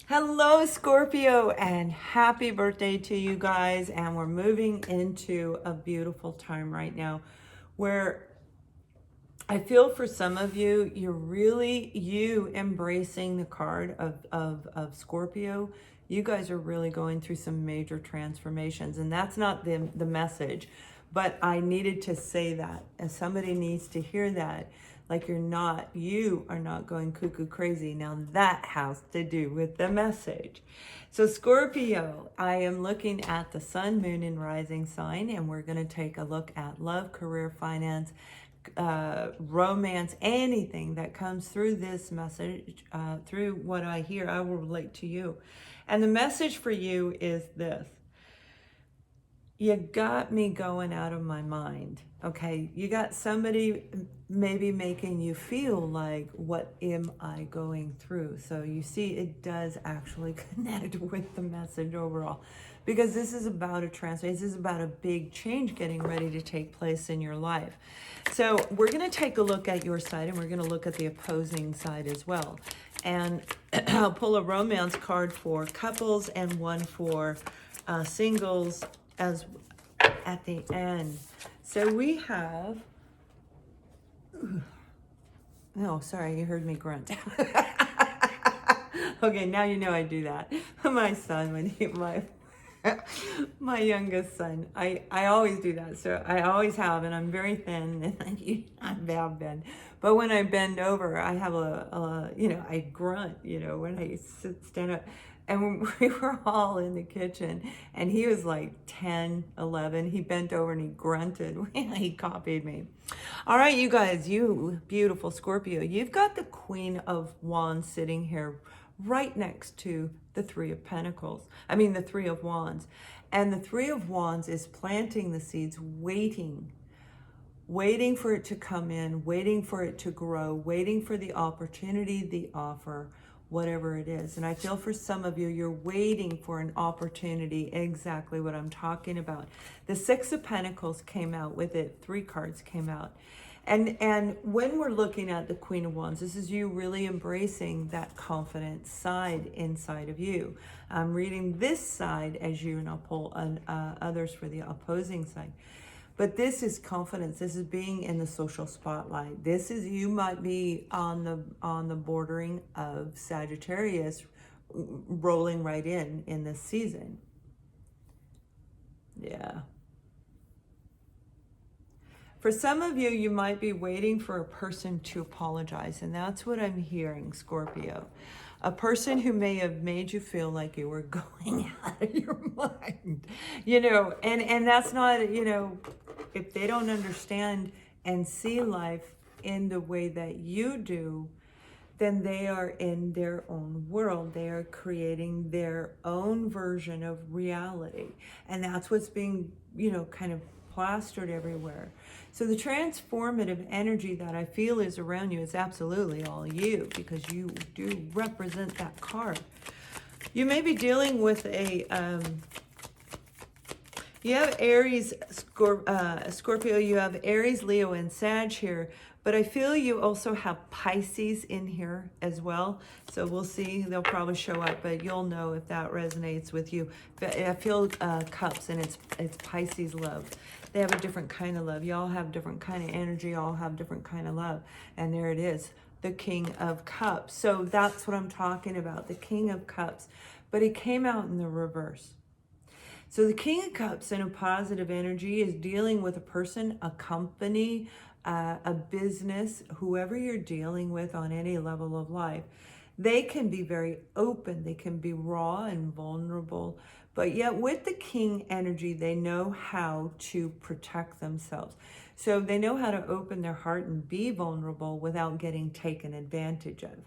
Hello, Scorpio, and happy birthday to you guys. And we're moving into a beautiful time right now where I feel for some of you, you're really embracing the card of Scorpio. You guys are really going through some major transformations, and that's not the message, but I needed to say that, and somebody needs to hear that. Like you are not going cuckoo crazy. Now that has to do with the message. So Scorpio, I am looking at the sun, moon, and rising sign, and we're going to take a look at love, career, finance, romance, anything that comes through this message, through what I hear, I will relate to you. And the message for you is this. You got me going out of my mind. Okay, you got somebody maybe making you feel like, what am I going through? So you see, it does actually connect with the message overall, because this is about a transformation. This is about a big change getting ready to take place in your life. So we're going to take a look at your side, and we're going to look at the opposing side as well. And I'll pull a romance card for couples and one for singles as at the end. So we have, oh, sorry, you heard me grunt. Okay, now you know I do that. My son, when my youngest son, I always do that. So I always have, and I'm very thin, and I'm bad bend. But when I bend over, I have I grunt, when I stand up. And when we were all in the kitchen, and he was like 10, 11, he bent over and he grunted. He copied me. All right, you guys, you beautiful Scorpio, you've got the Queen of Wands sitting here right next to the Three of Pentacles. The Three of Wands. And the Three of Wands is planting the seeds, waiting for it to come in, waiting for it to grow, waiting for the opportunity, the offer, whatever it is. And I feel for some of you, you're waiting for an opportunity, exactly what I'm talking about. The Six of Pentacles came out with it. 3 cards came out. And when we're looking at the Queen of Wands, this is you really embracing that confident side inside of you. I'm reading this side as you, and I'll pull others for the opposing side. But this is confidence. This is being in the social spotlight. This is, you might be on the bordering of Sagittarius, rolling right in this season. Yeah. For some of you, you might be waiting for a person to apologize, and that's what I'm hearing, Scorpio. A person who may have made you feel like you were going out of your mind, and that's not, if they don't understand and see life in the way that you do, then they are in their own world. They are creating their own version of reality. And that's what's being, kind of plastered everywhere. So the transformative energy that I feel is around you is absolutely all you, because you do represent that card. You may be dealing with you have Aries, Scorpio, you have Aries, Leo, and Sag here, but I feel you also have Pisces in here as well. So we'll see, they'll probably show up, but you'll know if that resonates with you. I feel cups, and it's Pisces love. They have a different kind of love. Y'all have different kind of energy, all have different kind of love. And there it is, the King of Cups. So that's what I'm talking about, the King of Cups. But he came out in the reverse. So the King of Cups in a positive energy is dealing with a person, a company, a business, whoever you're dealing with on any level of life. They can be very open. They can be raw and vulnerable. But yet with the King energy, they know how to protect themselves. So they know how to open their heart and be vulnerable without getting taken advantage of.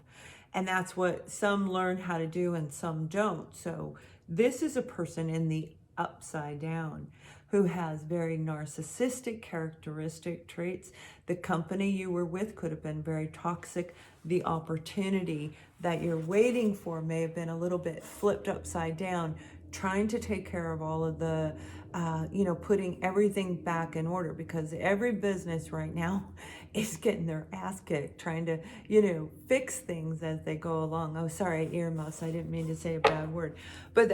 And that's what some learn how to do and some don't. So this is a person in the upside down who has very narcissistic characteristic traits. The company you were with could have been very toxic. The opportunity that you're waiting for may have been a little bit flipped upside down trying to take care of all of the, putting everything back in order, because every business right now is getting their ass kicked, trying to, fix things as they go along. Oh, sorry, earmuffs. I didn't mean to say a bad word, but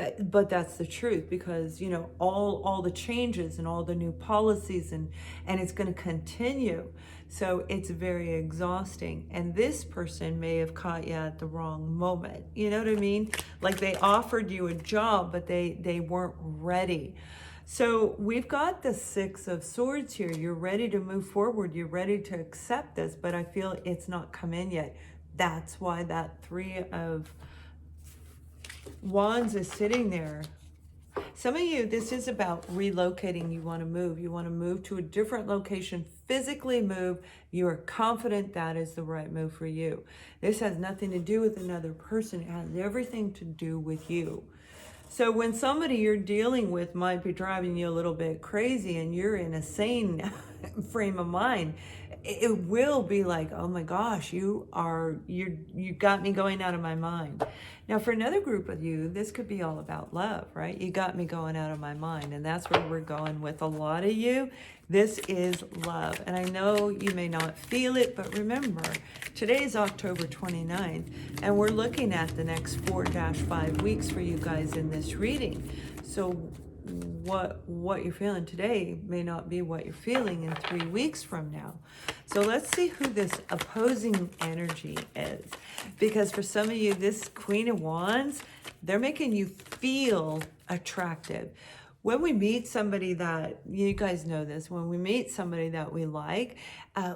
that's the truth, because, all the changes and all the new policies, and it's going to continue. So it's very exhausting. And this person may have caught you at the wrong moment. You know what I mean? Like they offered you a job, but they weren't ready. So we've got the Six of Swords here. You're ready to move forward. You're ready to accept this, but I feel it's not come in yet. That's why that Three of Wands is sitting there. Some of you, this is about relocating. You want to move. You want to move to a different location, physically move. You are confident that is the right move for you. This has nothing to do with another person. It has everything to do with you. So when somebody you're dealing with might be driving you a little bit crazy and you're in a sane frame of mind, it will be like, oh my gosh, you got me going out of my mind. Now for another group of you, this could be all about love, right? You got me going out of my mind. And that's where we're going with a lot of you. This is love. And I know you may not feel it, but remember, today is October 29th, and we're looking at the next 4-5 weeks for you guys in this reading. So what you're feeling today may not be what you're feeling in 3 weeks from now. So let's see who this opposing energy is. Because for some of you, this Queen of Wands, they're making you feel attractive. When we meet somebody that, you guys know this, when we meet somebody that we like,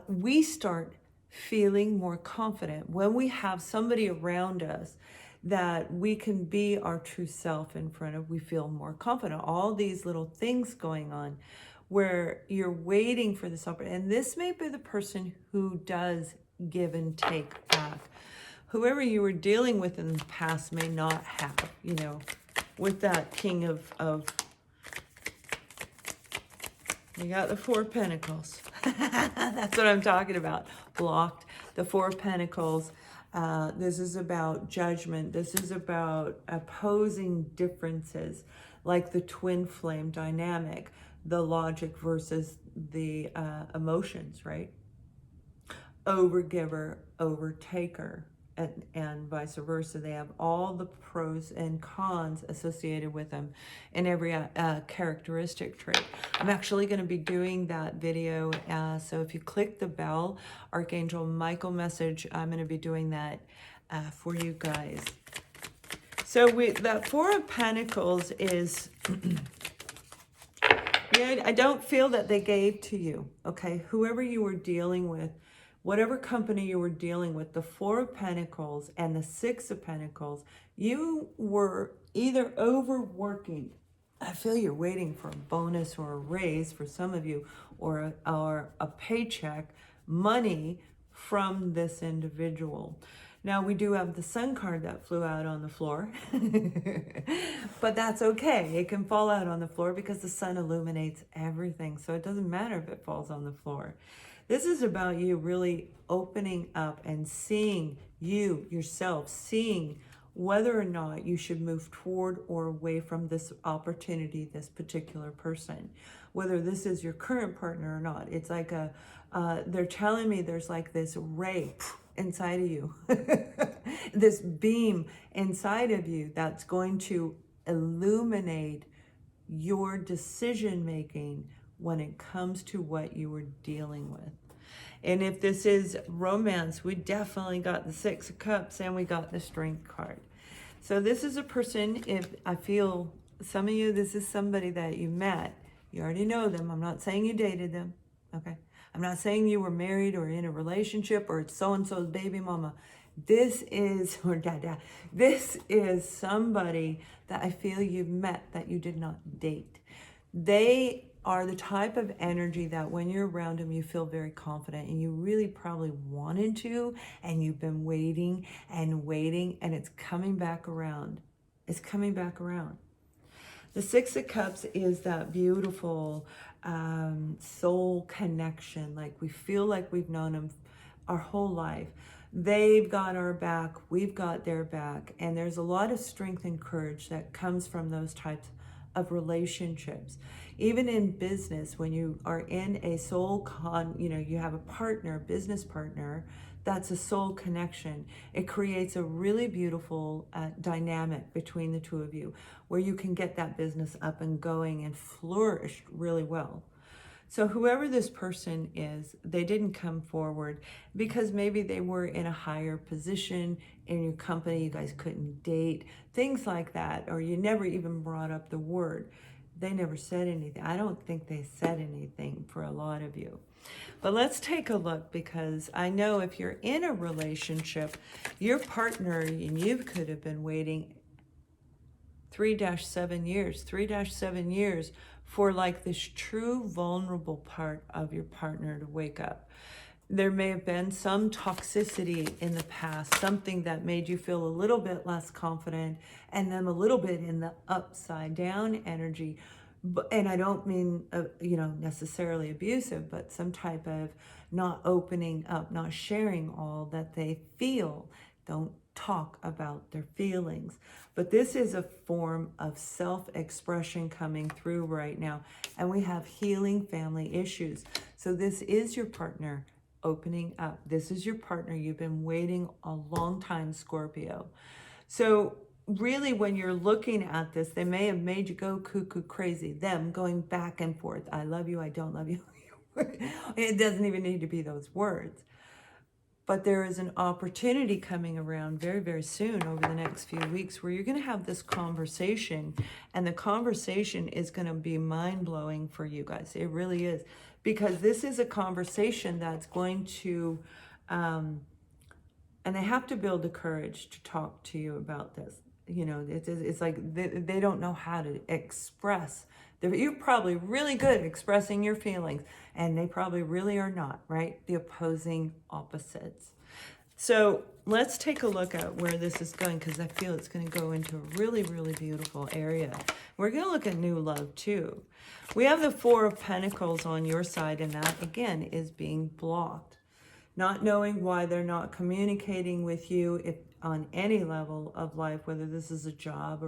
we start feeling more confident. When we have somebody around us that we can be our true self in front of, we feel more confident. All these little things going on where you're waiting for this opportunity. And this may be the person who does give and take back. Whoever you were dealing with in the past may not have, with that King of you got the Four of Pentacles. That's what I'm talking about. Blocked. The Four of Pentacles. This is about judgment. This is about opposing differences, like the twin flame dynamic, the logic versus the emotions, right? Overgiver, overtaker, and vice versa. They have all the pros and cons associated with them in every characteristic trait. I'm actually going to be doing that video. So if you click the bell, Archangel Michael message, I'm going to be doing that for you guys. So that Four of Pentacles is, yeah, I don't feel that they gave to you, okay? Whoever you were dealing with, whatever company you were dealing with, the Four of Pentacles and the Six of Pentacles, you were either overworking. I feel you're waiting for a bonus or a raise for some of you, or a paycheck, money from this individual. Now, we do have the Sun card that flew out on the floor, but that's okay. It can fall out on the floor because the sun illuminates everything, so it doesn't matter if it falls on the floor. This is about you really opening up and seeing yourself, seeing whether or not you should move toward or away from this opportunity, this particular person, whether this is your current partner or not. It's like they're telling me there's like this ray inside of you, this beam inside of you that's going to illuminate your decision making when it comes to what you were dealing with. And if this is romance, we definitely got the Six of Cups and we got the Strength card. So this is a person, if I feel some of you, this is somebody that you met. You already know them. I'm not saying you dated them, okay? I'm not saying you were married or in a relationship or it's so-and-so's baby mama. This is, or dada, this is somebody that I feel you've met that you did not date. They are the type of energy that when you're around them, you feel very confident and you really probably wanted to, and you've been waiting and waiting, and it's coming back around. It's coming back around. The Six of Cups is that beautiful soul connection. Like we feel like we've known them our whole life. They've got our back, we've got their back, and there's a lot of strength and courage that comes from those types of relationships. Even in business, when you are in a you have a partner, business partner, that's a soul connection. It creates a really beautiful dynamic between the two of you, where you can get that business up and going and flourish really well. So whoever this person is, they didn't come forward because maybe they were in a higher position in your company, you guys couldn't date, things like that, or you never even brought up the word. They never said anything. I don't think they said anything for a lot of you. But let's take a look, because I know if you're in a relationship, your partner and you could have been waiting 3-7 years for like this true vulnerable part of your partner to wake up. There may have been some toxicity in the past, something that made you feel a little bit less confident, and then a little bit in the upside down energy. And I don't mean, necessarily abusive, but some type of not opening up, not sharing all that they feel. Don't talk about their feelings. But this is a form of self-expression coming through right now. And we have healing family issues. So this is your partner opening up. This is your partner. You've been waiting a long time, Scorpio. So really, when you're looking at this, they may have made you go cuckoo crazy. Them going back and forth. I love you. I don't love you. It doesn't even need to be those words. But there is an opportunity coming around very, very soon over the next few weeks where you're going to have this conversation, and the conversation is going to be mind-blowing for you guys. It really is, because this is a conversation that's going to, and they have to build the courage to talk to you about this. It's like they don't know how to express. You're probably really good at expressing your feelings, and they probably really are not, right? The opposing opposites. So let's take a look at where this is going, because I feel it's going to go into a really, really beautiful area. We're going to look at new love too. We have the Four of Pentacles on your side, and that again is being blocked. Not knowing why they're not communicating with you on any level of life, whether this is a job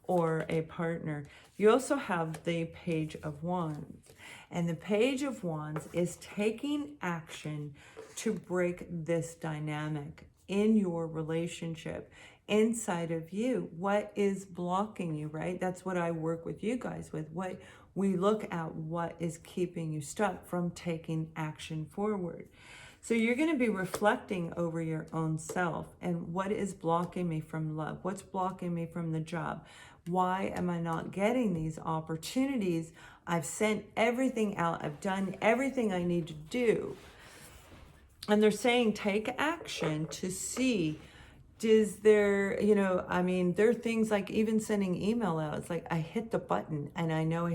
or a partner. You also have the Page of Wands. And the Page of Wands is taking action to break this dynamic in your relationship, inside of you. What is blocking you, right? That's what I work with you guys with. What we look at, what is keeping you stuck from taking action forward. So you're going to be reflecting over your own self, and what is blocking me from love? What's blocking me from the job? Why am I not getting these opportunities? I've sent everything out. I've done everything I need to do. And they're saying take action to see, is there, there are things like even sending email out. It's like I hit the button and I know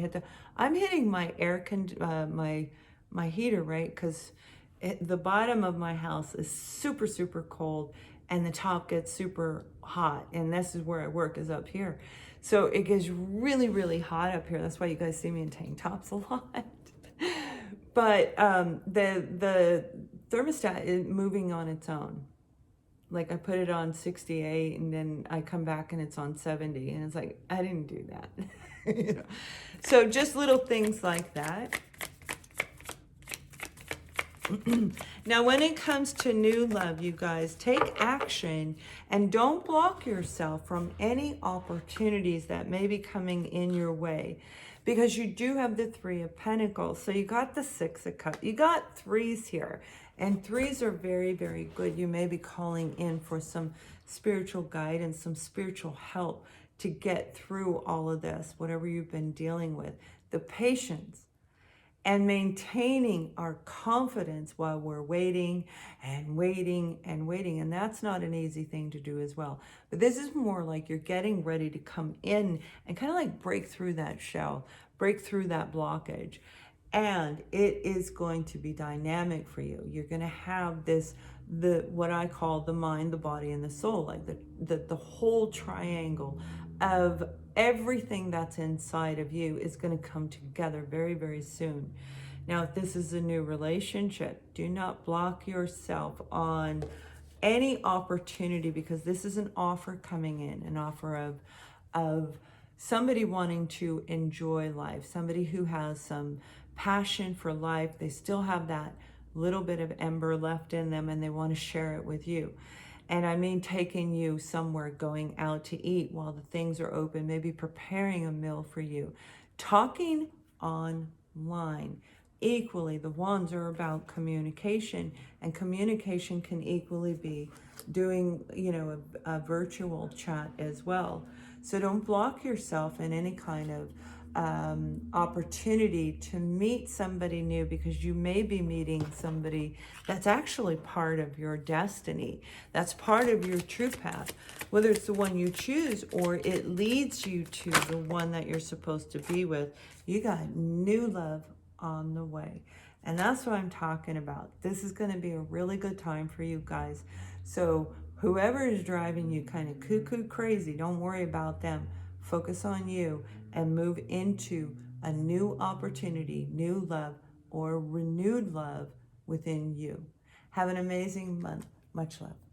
I'm hitting my my heater, right? Because the bottom of my house is super, super cold, and the top gets super hot. And this is where I work, is up here. So it gets really, really hot up here. That's why you guys see me in tank tops a lot. But the thermostat is moving on its own. Like I put it on 68 and then I come back and it's on 70. And it's like, I didn't do that. So just little things like that. Now, when it comes to new love, you guys, take action and don't block yourself from any opportunities that may be coming in your way, because you do have the Three of Pentacles. So you got the Six of Cups. You got threes here, and threes are very, very good. You may be calling in for some spiritual guidance, some spiritual help to get through all of this, whatever you've been dealing with. The patience and maintaining our confidence while we're waiting and waiting and waiting. And that's not an easy thing to do as well. But this is more like you're getting ready to come in and kind of like break through that shell, break through that blockage. And it is going to be dynamic for you. You're going to have what I call the mind, the body, and the soul, like the whole triangle of everything that's inside of you is going to come together very, very soon. Now, if this is a new relationship, do not block yourself on any opportunity, because this is an offer coming in, an offer of somebody wanting to enjoy life, somebody who has some passion for life. They still have that little bit of ember left in them and they want to share it with you. And I mean taking you somewhere, going out to eat while the things are open, maybe preparing a meal for you, talking online. Equally, the wands are about communication, and communication can equally be doing, a virtual chat as well. So don't block yourself in any kind of opportunity to meet somebody new, because you may be meeting somebody that's actually part of your destiny, that's part of your true path, whether it's the one you choose or it leads you to the one that you're supposed to be with. You got new love on the way. And that's what I'm talking about. This is going to be a really good time for you guys. So whoever is driving you kind of cuckoo crazy, don't worry about them. Focus on you and move into a new opportunity, new love, or renewed love within you. Have an amazing month. Much love.